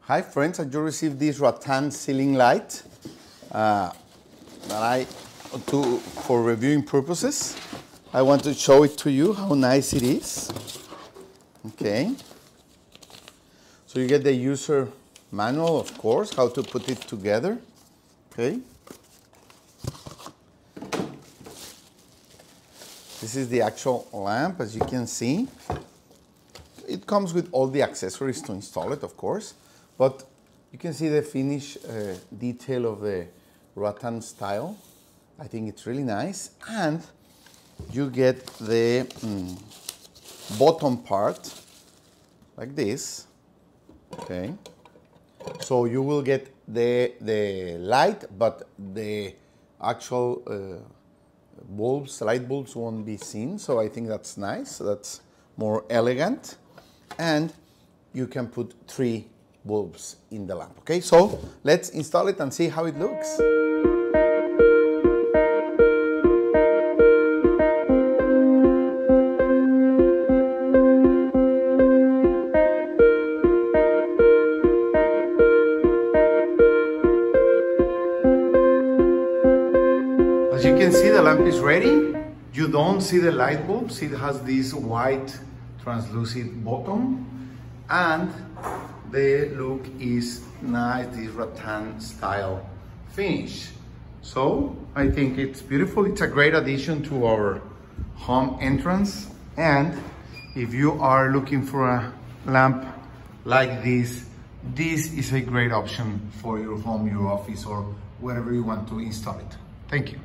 Hi friends, I just received this Rattan ceiling light for reviewing purposes. I want to show it to you how nice it is. Okay. So you get the user manual, of course, how to put it together. Okay. This is the actual lamp, as you can see. It comes with all the accessories to install it, of course, but you can see the finish detail of the Rattan style. I think it's really nice, and you get the bottom part like this. Okay, so you will get the light, but the actual light bulbs won't be seen. So I think that's nice. That's more elegant. And you can put 3 bulbs in the lamp. Okay, so let's install it and see how it looks. As you can see, the lamp is ready. You don't see the light bulbs. It has this white translucent bottom, and the look is nice, this rattan style finish. So I think it's beautiful. It's a great addition to our home entrance, and if you are looking for a lamp like this is a great option for your home, your office, or wherever you want to install it. Thank you.